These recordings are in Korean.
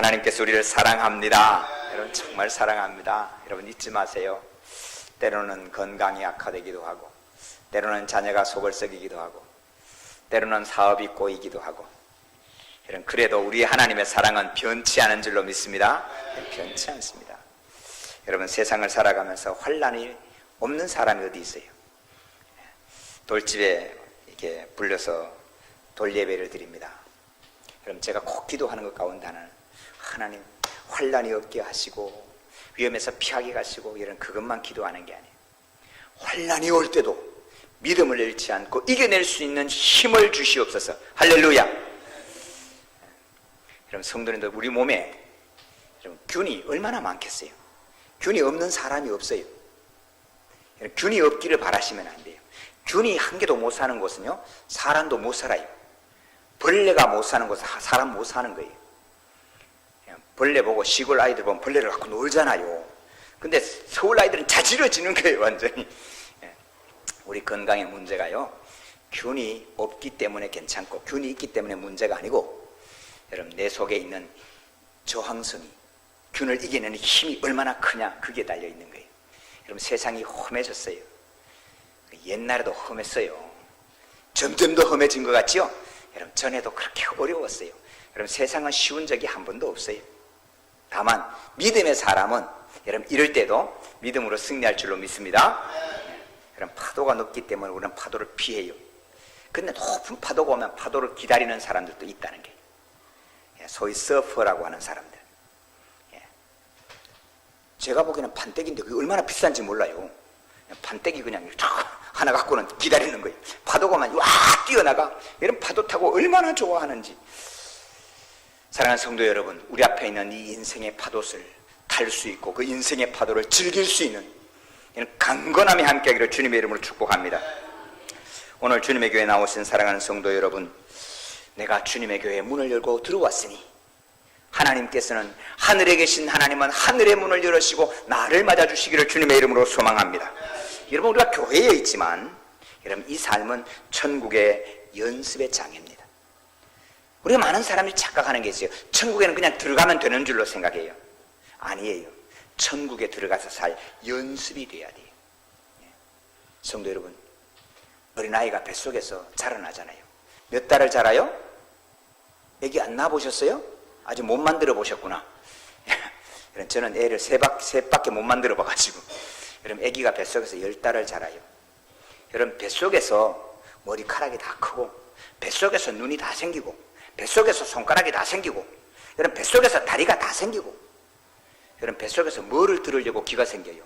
하나님께서 우리를 사랑합니다. 여러분 정말 사랑합니다. 여러분 잊지 마세요. 때로는 건강이 악화되기도 하고, 때로는 자녀가 속을 썩이기도 하고, 때로는 사업이 꼬이기도 하고, 여러분 그래도 우리 하나님의 사랑은 변치 않은 줄로 믿습니다. 변치 않습니다. 여러분 세상을 살아가면서 환난이 없는 사람이 어디 있어요? 돌집에 이렇게 불려서 돌예배를 드립니다. 여러분 제가 꼭 기도하는 것 가운데 하나는 하나님 환난이 없게 하시고 위험에서 피하게 하시고, 이런 그것만 기도하는 게 아니에요. 환난이 올 때도 믿음을 잃지 않고 이겨낼 수 있는 힘을 주시옵소서. 할렐루야. 여러분 성도님들, 우리 몸에 여러분 균이 얼마나 많겠어요? 균이 없는 사람이 없어요. 균이 없기를 바라시면 안 돼요. 균이 한 개도 못 사는 곳은요 사람도 못 살아요. 벌레가 못 사는 곳은 사람 못 사는 거예요. 벌레 보고 시골 아이들 보면 벌레를 갖고 놀잖아요. 근데 서울 아이들은 자지러지는 거예요, 완전히. 우리 건강의 문제가요, 균이 없기 때문에 괜찮고 균이 있기 때문에 문제가 아니고, 여러분 내 속에 있는 저항성이, 균을 이겨내는 힘이 얼마나 크냐, 그게 달려있는 거예요. 여러분 세상이 험해졌어요. 옛날에도 험했어요. 점점 더 험해진 것 같지요? 여러분 전에도 그렇게 어려웠어요. 여러분 세상은 쉬운 적이 한 번도 없어요. 다만 믿음의 사람은 여러분 이럴 때도 믿음으로 승리할 줄로 믿습니다. 여러분 파도가 높기 때문에 우리는 파도를 피해요. 근데 높은 파도가 오면 파도를 기다리는 사람들도 있다는 게, 소위 서퍼라고 하는 사람들. 제가 보기에는 판때기인데 그게 얼마나 비싼지 몰라요. 판때기 그냥 하나 갖고는 기다리는 거예요. 파도가 막 와 뛰어나가. 이런 파도 타고 얼마나 좋아하는지. 사랑하는 성도 여러분, 우리 앞에 있는 이 인생의 파도를 탈 수 있고 그 인생의 파도를 즐길 수 있는 이런 강건함이 함께하기를 주님의 이름으로 축복합니다. 오늘 주님의 교회에 나오신 사랑하는 성도 여러분, 내가 주님의 교회에 문을 열고 들어왔으니 하나님께서는, 하늘에 계신 하나님은 하늘의 문을 열으시고 나를 맞아주시기를 주님의 이름으로 소망합니다. 여러분 우리가 교회에 있지만 여러분 이 삶은 천국의 연습의 장입니다. 우리가 많은 사람들이 착각하는 게 있어요. 천국에는 그냥 들어가면 되는 줄로 생각해요. 아니에요. 천국에 들어가서 살 연습이 돼야 돼요. 성도 여러분, 어린아이가 뱃속에서 자라나잖아요. 몇 달을 자라요? 애기 안 낳아보셨어요? 아직 못 만들어 보셨구나. 저는 애를 셋밖에 못 만들어 봐가지고. 여러분 애기가 뱃속에서 10달을 자라요. 여러분 뱃속에서 머리카락이 다 크고, 뱃속에서 눈이 다 생기고, 뱃속에서 손가락이 다 생기고, 여러분 뱃속에서 다리가 다 생기고, 여러분 뱃속에서 뭐를 들으려고 귀가 생겨요?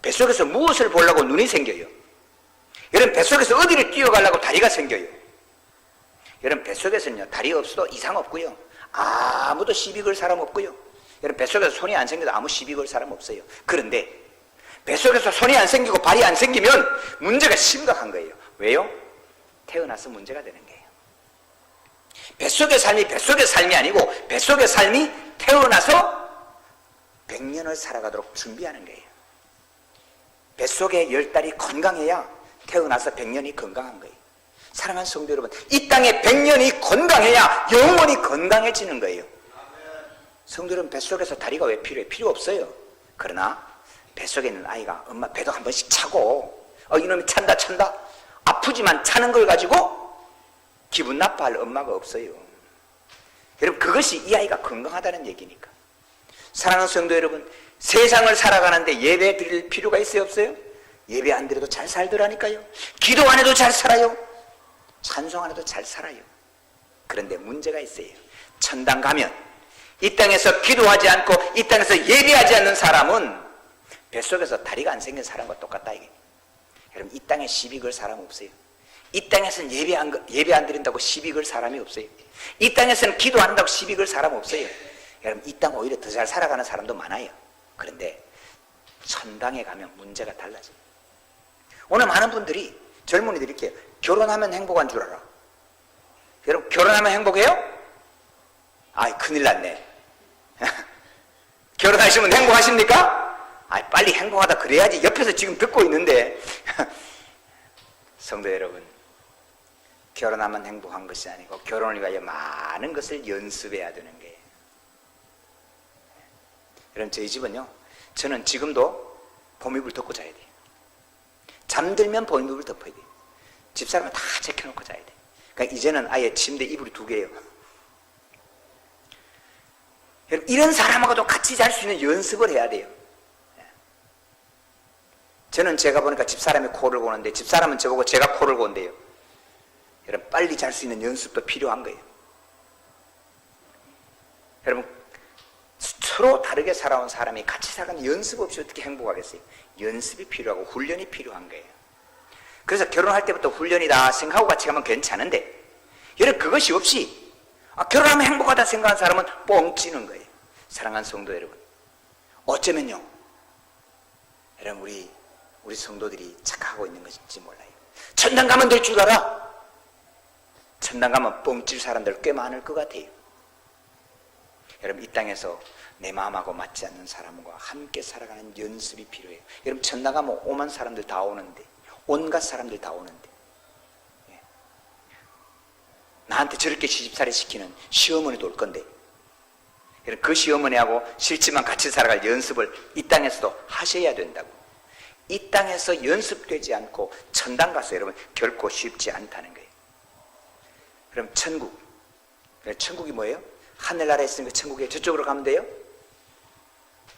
뱃속에서 무엇을 보려고 눈이 생겨요? 여러분 뱃속에서 어디를 뛰어가려고 다리가 생겨요? 여러분 뱃속에서는요 다리 없어도 이상 없고요, 아무도 시비 걸 사람 없고요, 여러분 뱃속에서 손이 안 생겨도 아무 시비 걸 사람 없어요. 그런데 뱃속에서 손이 안 생기고 발이 안 생기면 문제가 심각한 거예요. 왜요? 태어나서 문제가 되는 거예요. 뱃속의 삶이 뱃속의 삶이 아니고 뱃속의 삶이 태어나서 100년을 살아가도록 준비하는 거예요. 뱃속의 10달이 건강해야 태어나서 100년이 건강한 거예요. 사랑하는 성도 여러분, 이 땅에 100년이 건강해야 영원히 건강해지는 거예요. 성도 여러분, 뱃속에서 다리가 왜 필요해? 필요 없어요. 그러나 뱃속에 있는 아이가 엄마 배도 한 번씩 차고, 이놈이 찬다 아프지만 차는 걸 가지고 기분 나빠할 엄마가 없어요. 여러분 그것이 이 아이가 건강하다는 얘기니까. 사랑하는 성도 여러분, 세상을 살아가는데 예배 드릴 필요가 있어요, 없어요? 예배 안 드려도 잘 살더라니까요. 기도 안 해도 잘 살아요. 찬송 안 해도 잘 살아요. 그런데 문제가 있어요. 천당 가면 이 땅에서 기도하지 않고 이 땅에서 예배하지 않는 사람은 뱃속에서 다리가 안 생긴 사람과 똑같다 이게. 여러분 이 땅에 시비 걸 사람 없어요. 이 땅에서는 예배 안 드린다고 시비 걸 사람이 없어요. 이 땅에서는 기도 안 한다고 시비 걸 사람 없어요. 여러분 이 땅 오히려 더 잘 살아가는 사람도 많아요. 그런데 천당에 가면 문제가 달라져요. 오늘 많은 분들이, 젊은이들이 이렇게 결혼하면 행복한 줄 알아. 여러분 결혼하면 행복해요? 아이 큰일 났네. 결혼하시면 행복하십니까? 빨리 행복하다 그래야지. 옆에서 지금 듣고 있는데. 성도 여러분, 결혼하면 행복한 것이 아니고 결혼을 위하여 많은 것을 연습해야 되는 거예요. 여러분, 저희 집은요, 저는 지금도 봄이불 덮고 자야 돼요. 잠들면 봄이불 덮어야 돼요. 집사람은 다 제껴놓고 자야 돼요. 그러니까 이제는 아예 침대 이불이 2개예요. 여러분, 이런 사람하고도 같이 잘 수 있는 연습을 해야 돼요. 저는 제가 보니까 집사람이 코를 고는데, 집사람은 저보고 제가 코를 곤대요. 여러분, 빨리 잘 수 있는 연습도 필요한 거예요. 여러분, 서로 다르게 살아온 사람이 같이 살아가는 연습 없이 어떻게 행복하겠어요? 연습이 필요하고 훈련이 필요한 거예요. 그래서 결혼할 때부터 훈련이다 생각하고 같이 가면 괜찮은데, 여러분, 그것이 없이 결혼하면 행복하다 생각하는 사람은 뻥 찌는 거예요. 사랑하는 성도 여러분, 어쩌면요, 여러분, 우리 성도들이 착각하고 있는 것인지 몰라요. 천당 가면 될 줄 알아? 천당 가면 뻥칠 사람들 꽤 많을 것 같아요. 여러분, 이 땅에서 내 마음하고 맞지 않는 사람과 함께 살아가는 연습이 필요해요. 여러분, 천당 가면 오만 사람들 다 오는데, 온갖 사람들 다 오는데, 나한테 저렇게 시집살이 시키는 시어머니도 올 건데, 여러분, 그 시어머니하고 싫지만 같이 살아갈 연습을 이 땅에서도 하셔야 된다고. 이 땅에서 연습되지 않고 천당 가서 여러분 결코 쉽지 않다는 거예요. 그럼 천국, 천국이 뭐예요? 하늘나라에 있으니까 천국에 저쪽으로 가면 돼요?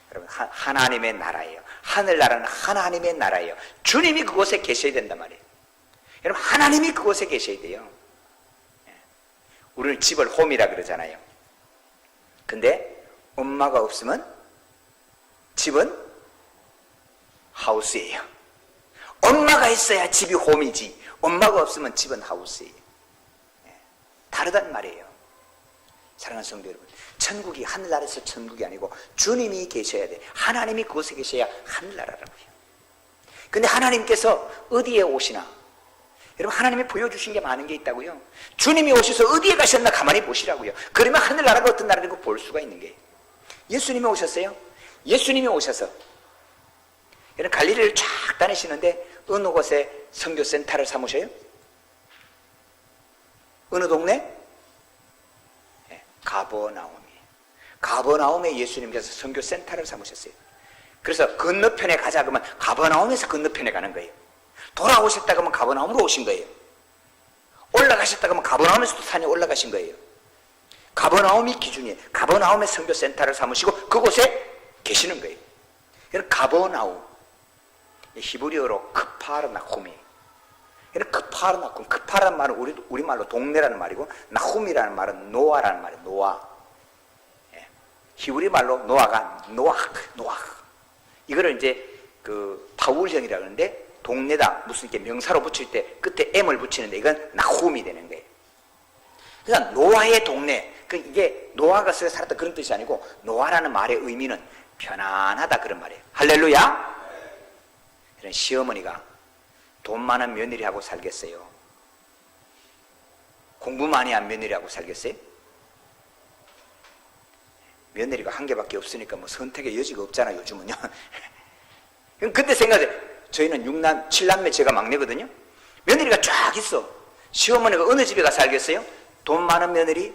여러분, 하나님의 나라예요. 하늘나라는 하나님의 나라예요. 주님이 그곳에 계셔야 된단 말이에요. 여러분, 하나님이 그곳에 계셔야 돼요. 우리는 집을 홈이라 그러잖아요. 근데 엄마가 없으면 집은 하우스예요. 엄마가 있어야 집이 홈이지, 엄마가 없으면 집은 하우스예요. 다르단 말이에요. 사랑하는 성도 여러분, 천국이 하늘나라에서 천국이 아니고 주님이 계셔야 돼. 하나님이 그곳에 계셔야 하늘나라라고요. 근데 하나님께서 어디에 오시나? 여러분, 하나님이 보여주신 게 많은 게 있다고요. 주님이 오셔서 어디에 가셨나 가만히 보시라고요. 그러면 하늘나라가 어떤 나라인지 볼 수가 있는 거예요. 예수님이 오셨어요. 예수님이 오셔서 여러분, 갈릴리를 쫙 다니시는데 어느 곳에 선교센터를 삼으셔요? 어느 동네? 가버나움이에요. 가버나움에 예수님께서 선교센터를 삼으셨어요. 그래서 건너편에 가자 그러면 가버나움에서 건너편에 가는 거예요. 돌아오셨다 그러면 가버나움으로 오신 거예요. 올라가셨다 그러면 가버나움에서도 산에 올라가신 거예요. 가버나움이 기준이에요. 가버나움에 선교센터를 삼으시고 그곳에 계시는 거예요. 여러분, 가버나움, 히브리어로 크파르나홈이에요. 크파르나홈, 크파라는 말은 우리말로 동네라는 말이고, 나홈이라는 말은 노아라는 말이에요. 노아. 히브리 말로 노아가 노악. 이거를 이제 그 파울형이라 그러는데, 동네다 무슨 이렇게 명사로 붙일 때 끝에 M을 붙이는데 이건 나홈이 되는 거예요. 그러니까 노아의 동네, 이게 노아가 살았던 그런 뜻이 아니고, 노아라는 말의 의미는 편안하다 그런 말이에요. 할렐루야. 이런 시어머니가 돈 많은 며느리하고 살겠어요? 공부 많이 한 며느리하고 살겠어요? 며느리가 한 개밖에 없으니까 뭐 선택의 여지가 없잖아요, 요즘은요. 그때 생각해, 저희는 6남, 7남매 제가 막내거든요. 며느리가 쫙 있어. 시어머니가 어느 집에 가 살겠어요? 돈 많은 며느리,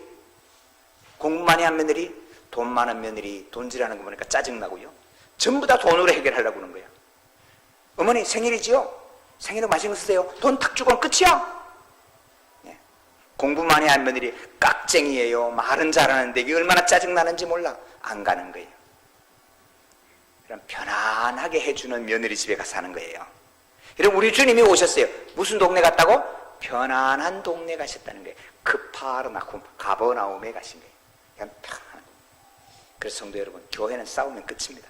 공부 많이 한 며느리, 돈 많은 며느리, 돈질하는 거 보니까 짜증나고요. 전부 다 돈으로 해결하려고 그러는 거예요. 어머니 생일이지요? 생일은 맛있는 거 쓰세요. 돈 탁 주고는 끝이야. 네. 공부 많이 한 며느리 깍쟁이에요. 말은 잘하는데 이게 얼마나 짜증나는지 몰라. 안 가는 거예요. 그럼 편안하게 해주는 며느리 집에 가서 사는 거예요. 여러분, 우리 주님이 오셨어요. 무슨 동네 갔다고? 편안한 동네 가셨다는 거예요. 크파르나홈, 가버나움에 가신 거예요. 그냥 편안. 그래서 성도 여러분, 교회는 싸우면 끝입니다.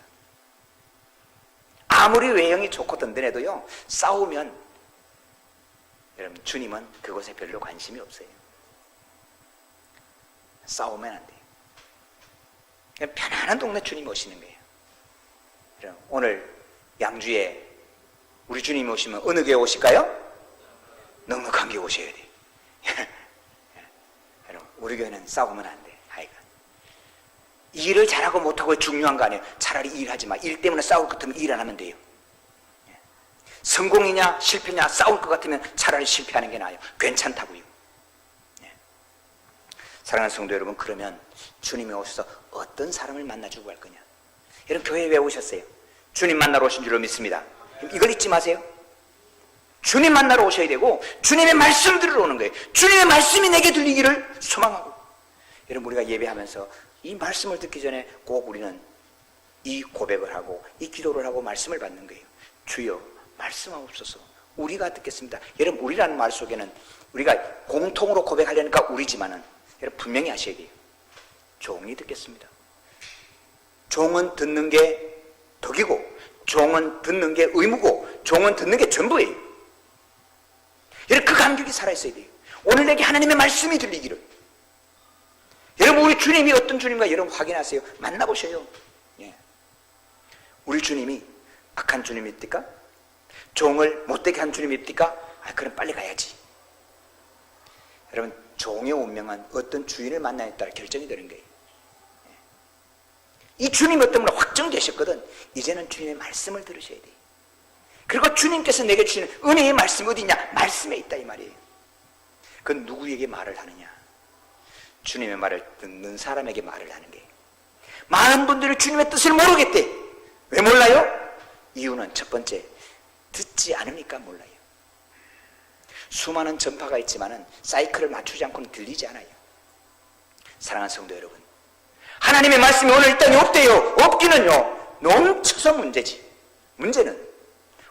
아무리 외형이 좋고 든든해도요, 싸우면 여러분, 주님은 그곳에 별로 관심이 없어요. 싸우면 안 돼요. 그냥 편안한 동네 주님이 오시는 거예요. 여러분, 오늘 양주에 우리 주님이 오시면 어느 교회 오실까요? 넉넉한 교회 오셔야 돼요. 여러분, 우리 교회는 싸우면 안 돼. 하여간 일을 잘하고 못하고 중요한 거 아니에요. 차라리 일하지 마. 일 때문에 싸울 것 같으면 일 안 하면 돼요. 성공이냐 실패냐 싸울 것 같으면 차라리 실패하는 게 나아요. 괜찮다고요. 사랑하는 성도 여러분, 그러면 주님이 오셔서 어떤 사람을 만나주고 갈 거냐? 여러분 교회에 왜 오셨어요? 주님 만나러 오신 줄로 믿습니다. 이걸 잊지 마세요. 주님 만나러 오셔야 되고 주님의 말씀 들으러 오는 거예요. 주님의 말씀이 내게 들리기를 소망하고. 여러분 우리가 예배하면서 이 말씀을 듣기 전에 꼭 우리는 이 고백을 하고 이 기도를 하고 말씀을 받는 거예요. 주여 말씀하옵소서. 우리가 듣겠습니다. 여러분 우리라는 말 속에는 우리가 공통으로 고백하려니까 우리지만은 여러분 분명히 아셔야 돼요. 종이 듣겠습니다. 종은 듣는 게 덕이고 종은 듣는 게 의무고 종은 듣는 게 전부예요. 여러분 그 간격이 살아있어야 돼요. 오늘 내게 하나님의 말씀이 들리기를. 여러분 우리 주님이 어떤 주님인가 여러분 확인하세요. 만나보셔요. 예. 우리 주님이 악한 주님입니까? 종을 못되게 한 주님입니까? 그럼 빨리 가야지. 여러분 종의 운명은 어떤 주인을 만나에 따라 결정이 되는 거예요. 이 주님 때문에 확정되셨거든. 이제는 주님의 말씀을 들으셔야 돼요. 그리고 주님께서 내게 주시는 은혜의 말씀이 어디 있냐? 말씀에 있다 이 말이에요. 그건 누구에게 말을 하느냐? 주님의 말을 듣는 사람에게 말을 하는 거예요. 많은 분들이 주님의 뜻을 모르겠대. 왜 몰라요? 이유는 첫 번째, 듣지 않으니까 몰라요. 수많은 전파가 있지만은 사이클을 맞추지 않고는 들리지 않아요. 사랑하는 성도 여러분, 하나님의 말씀이 오늘 일단이 없대요. 없기는요 넘쳐서 문제지. 문제는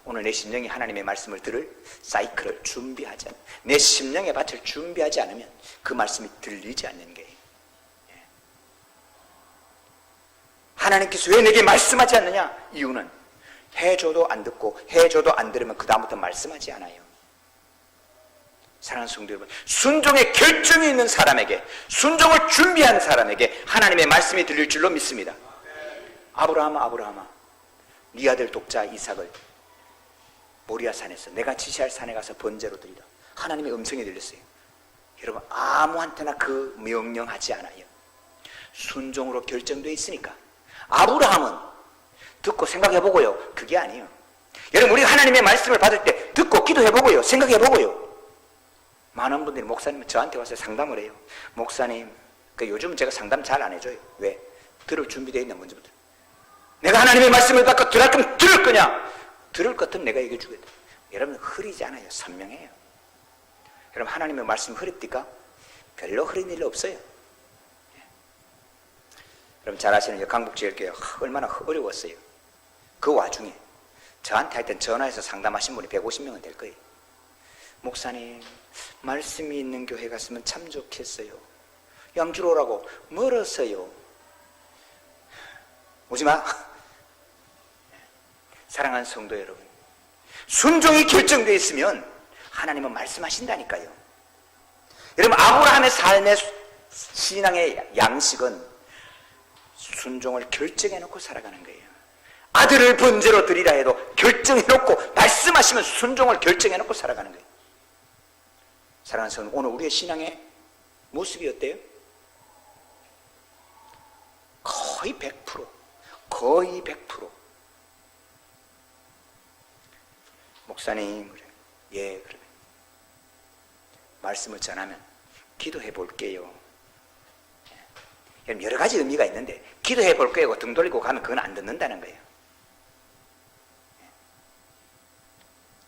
오늘 내 심령이 하나님의 말씀을 들을 사이클을 준비하지 않으면, 내 심령의 밭을 준비하지 않으면 그 말씀이 들리지 않는 거예요. 하나님께서 왜 내게 말씀하지 않느냐? 이유는 해줘도 안 듣고 해줘도 안 들으면 그 다음부터 말씀하지 않아요. 사랑하는 성도 여러분, 순종의 결정이 있는 사람에게, 순종을 준비한 사람에게 하나님의 말씀이 들릴 줄로 믿습니다. 아브라함아 네 아들 독자 이삭을 모리아산에서 내가 지시할 산에 가서 번제로 드리라. 하나님의 음성이 들렸어요. 여러분 아무한테나 그 명령하지 않아요. 순종으로 결정되어 있으니까. 아브라함은 듣고 생각해보고요, 그게 아니에요. 여러분 우리가 하나님의 말씀을 받을 때 듣고 기도해보고요, 생각해보고요. 많은 분들이 목사님 저한테 와서 상담을 해요. 목사님, 요즘은 제가 상담 잘 안 해줘요. 왜? 들을 준비되어 있는 문제부터. 내가 하나님의 말씀을 받고 들을 거면 들을 거냐? 들을 것 같으면 내가 얘기해 주겠다. 여러분 흐리지 않아요. 선명해요. 여러분 하나님의 말씀이 흐립니까? 별로 흐린 일 없어요. 여러분 잘 아시는 강북지역교회 얼마나 어려웠어요. 그 와중에 저한테 하여튼 전화해서 상담하신 분이 150명은 될 거예요. 목사님 말씀이 있는 교회 갔으면 참 좋겠어요. 양주로 오라고. 멀었어요. 오지마. 사랑하는 성도 여러분, 순종이 결정되어 있으면 하나님은 말씀하신다니까요. 여러분 아브라함의 삶의 신앙의 양식은 순종을 결정해놓고 살아가는 거예요. 아들을 번제로 드리라 해도 결정해놓고 말씀하시면 순종을 결정해놓고 살아가는 거예요. 사랑하는 성도, 오늘 우리의 신앙의 모습이 어때요? 거의 100%, 거의 100%. 목사님, 그래. 예, 그러면 말씀을 전하면 기도해 볼게요. 여러 가지 의미가 있는데 기도해 볼게요 등 돌리고 가면 그건 안 듣는다는 거예요.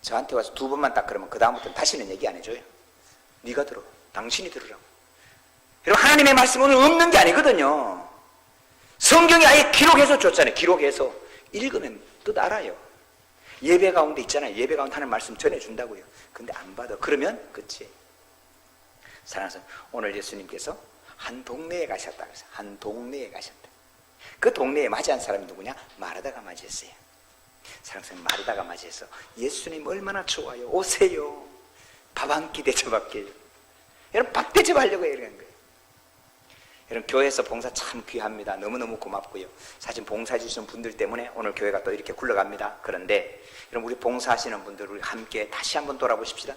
저한테 와서 2번만 딱 그러면 그 다음부터는 다시는 얘기 안 해줘요. 네가 들어, 당신이 들으라고. 여러분 하나님의 말씀은 오늘 없는 게 아니거든요. 성경이 아예 기록해서 줬잖아요. 기록해서 읽으면 뜻 알아요. 예배 가운데 있잖아요. 예배 가운데 하는 말씀 전해준다고요. 근데 안 받아. 그러면 끝이에요. 사랑하는 오늘 예수님께서 한 동네에 가셨다. 한 동네에 가셨다. 그 동네에 맞이한 사람이 누구냐? 마르다가 맞이했어요. 사랑하는 마르다가 맞이해서 예수님 얼마나 좋아요. 오세요. 밥 한 끼 대접할게요. 여러분 밥 대접하려고 이러는 거예요. 여러분 교회에서 봉사 참 귀합니다. 너무너무 고맙고요. 사실 봉사해 주시는 분들 때문에 오늘 교회가 또 이렇게 굴러갑니다. 그런데 여러분 우리 봉사하시는 분들 우리 함께 다시 한번 돌아보십시다.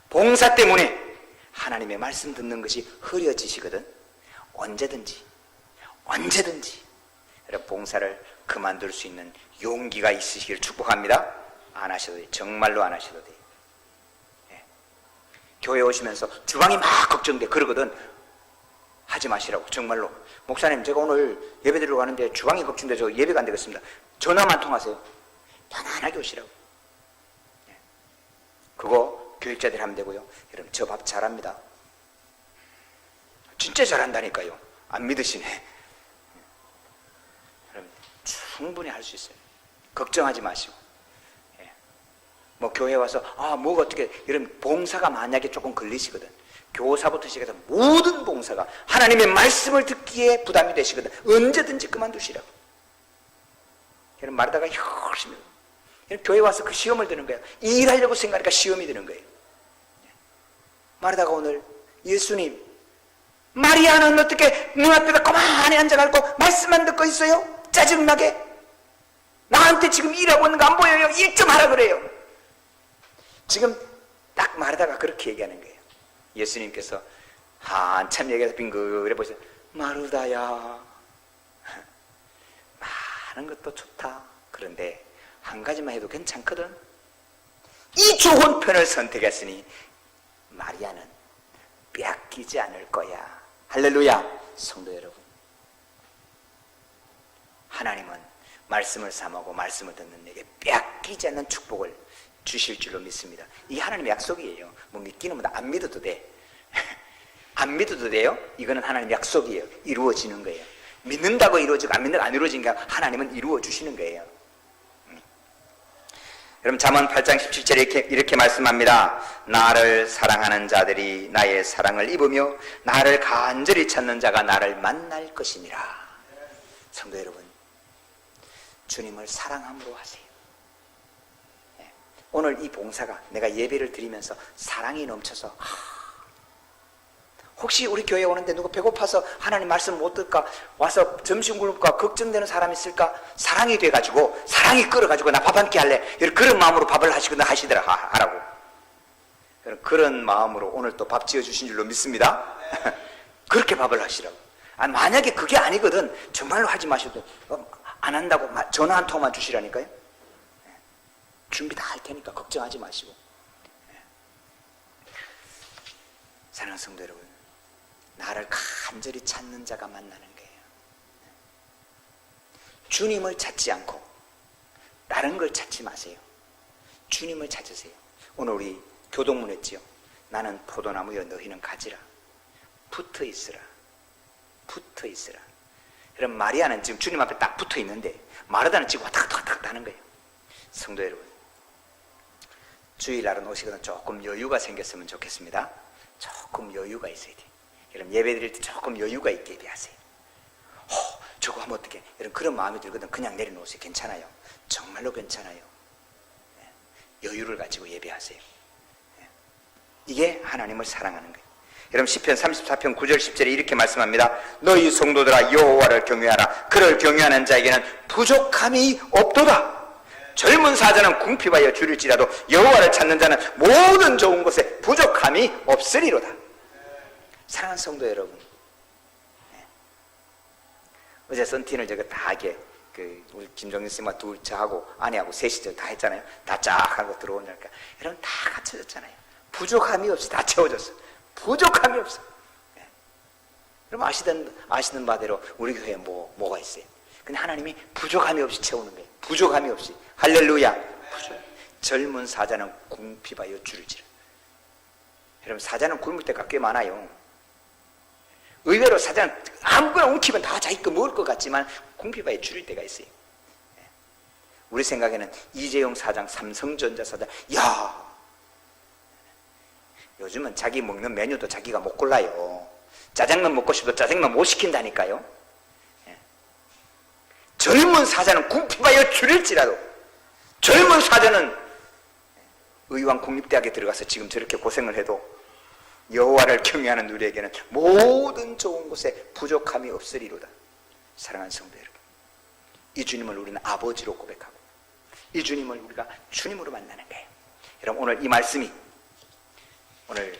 봉사 때문에 하나님의 말씀 듣는 것이 흐려지시거든. 언제든지 여러분 봉사를 그만둘 수 있는 용기가 있으시길 축복합니다. 안 하셔도 돼요. 정말로 안 하셔도 돼요. 교회 오시면서 주방이 막 걱정돼. 그러거든. 하지 마시라고. 정말로 목사님 제가 오늘 예배 드리러 가는데 주방이 걱정돼서 예배가 안 되겠습니다. 전화만 통하세요. 편안하게 오시라고. 그거 교육자들이 하면 되고요. 여러분 저 밥 잘합니다. 진짜 잘한다니까요. 안 믿으시네. 여러분 충분히 할 수 있어요. 걱정하지 마시고. 뭐 교회 와서 뭐가 어떻게 이런 봉사가 만약에 조금 걸리시거든. 교사부터 시작해서 모든 봉사가 하나님의 말씀을 듣기에 부담이 되시거든. 언제든지 그만두시라고. 여러분 말하다가 열심히 교회 와서 그 시험을 드는 거예요. 일하려고 생각하니까 시험이 드는 거예요. 말하다가 오늘 예수님 마리아는 어떻게 눈앞에다 가만히 앉아갖고 말씀만 듣고 있어요? 짜증나게 나한테 지금 일하고 있는 거 안 보여요? 일 좀 하라 그래요. 지금 딱 말하다가 그렇게 얘기하는 거예요. 예수님께서 한참 얘기해서 빙그레 보세요. 마르다야 많은 것도 좋다. 그런데 한 가지만 해도 괜찮거든. 이 좋은 편을 선택했으니 마리아는 빼앗기지 않을 거야. 할렐루야. 성도 여러분, 하나님은 말씀을 삼하고 말씀을 듣는 내게 빼앗기지 않는 축복을 주실 줄로 믿습니다. 이게 하나님의 약속이에요. 뭐 믿기는 뭐다. 안 믿어도 돼. 안 믿어도 돼요. 이거는 하나님 약속이에요. 이루어지는 거예요. 믿는다고 이루어지고 안 믿는다고 안 이루어지는 게 하나님은 이루어 주시는 거예요. 여러분 잠언 8장 17절에 이렇게 말씀합니다. 나를 사랑하는 자들이 나의 사랑을 입으며 나를 간절히 찾는 자가 나를 만날 것이니라. 성도 여러분, 주님을 사랑함으로 하세요. 오늘 이 봉사가 내가 예배를 드리면서 사랑이 넘쳐서 혹시 우리 교회 오는데 누구 배고파서 하나님 말씀 못 들까 와서 점심 굶을까 걱정되는 사람이 있을까? 사랑이 돼가지고 사랑이 끌어가지고 나 밥 한 끼 할래. 그런 마음으로 밥을 하시더라 하라고. 그런 마음으로 오늘 또 밥 지어주신 줄로 믿습니다. 그렇게 밥을 하시라고. 만약에 그게 아니거든 정말로 하지 마셔도 안 한다고 전화 한 통만 주시라니까요. 준비 다 할 테니까 걱정하지 마시고. 사랑하는 성도 여러분, 나를 간절히 찾는 자가 만나는 거예요. 주님을 찾지 않고 다른 걸 찾지 마세요. 주님을 찾으세요. 오늘 우리 교동문 했지요. 나는 포도나무여 너희는 가지라. 붙어 있으라. 붙어 있으라. 여러분 마리아는 지금 주님 앞에 딱 붙어 있는데 마르다는 지금 왔다 갔다 하는 거예요. 성도 여러분, 주일날은 오시거든 조금 여유가 생겼으면 좋겠습니다. 조금 여유가 있어야 돼요. 여러분 예배 드릴 때 조금 여유가 있게 예배하세요. 저거 하면 어떡해. 여러분 그런 마음이 들거든. 그냥 내려놓으세요. 괜찮아요. 정말로 괜찮아요. 여유를 가지고 예배하세요. 이게 하나님을 사랑하는 거예요. 여러분 시편 34편 9절 10절에 이렇게 말씀합니다. 너희 성도들아 여호와를 경외하라. 그를 경외하는 자에게는 부족함이 없도다. 젊은 사자는 궁핍하여 줄일지라도 여호와를 찾는 자는 모든 좋은 것에 부족함이 없으리로다. 사랑하는 성도 여러분, 어제 썬틴을 제가 다 하게 우리 김정진 쌤과 저하고 아내하고 셋이 다 했잖아요. 다 쫙 하고 들어오니까 여러분 다 갖춰졌잖아요. 부족함이 없이 다 채워졌어. 부족함이 없어. 여러분 아시는 바대로 우리 교회에 뭐가 있어요. 근데 하나님이 부족함이 없이 채우는 거예요. 부족함이 없이. 할렐루야. 젊은 사자는 궁핍하여 줄일지라. 여러분 사자는 굶을 때가 꽤 많아요. 의외로 사자는 아무거나 움키면 다 자기 거 먹을 것 같지만 궁핍하여 줄일 때가 있어요. 우리 생각에는 이재용 사장, 삼성전자 사장, 요즘은 자기 먹는 메뉴도 자기가 못 골라요. 짜장면 먹고 싶어도 짜장면 못 시킨다니까요. 젊은 사자는 궁핍하여 줄일지라도, 젊은 사자는 의왕 국립대학에 들어가서 지금 저렇게 고생을 해도 여호와를 경외하는 우리에게는 모든 좋은 곳에 부족함이 없으리로다. 사랑하는 성도 여러분, 이 주님을 우리는 아버지로 고백하고 이 주님을 우리가 주님으로 만나는 거예요. 여러분 오늘 이 말씀이 오늘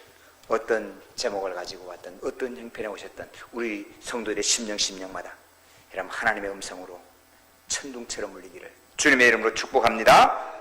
어떤 제목을 가지고 왔던 어떤 형편에 오셨던 우리 성도들의 심령마다 여러분 하나님의 음성으로 천둥처럼 울리기를 주님의 이름으로 축복합니다.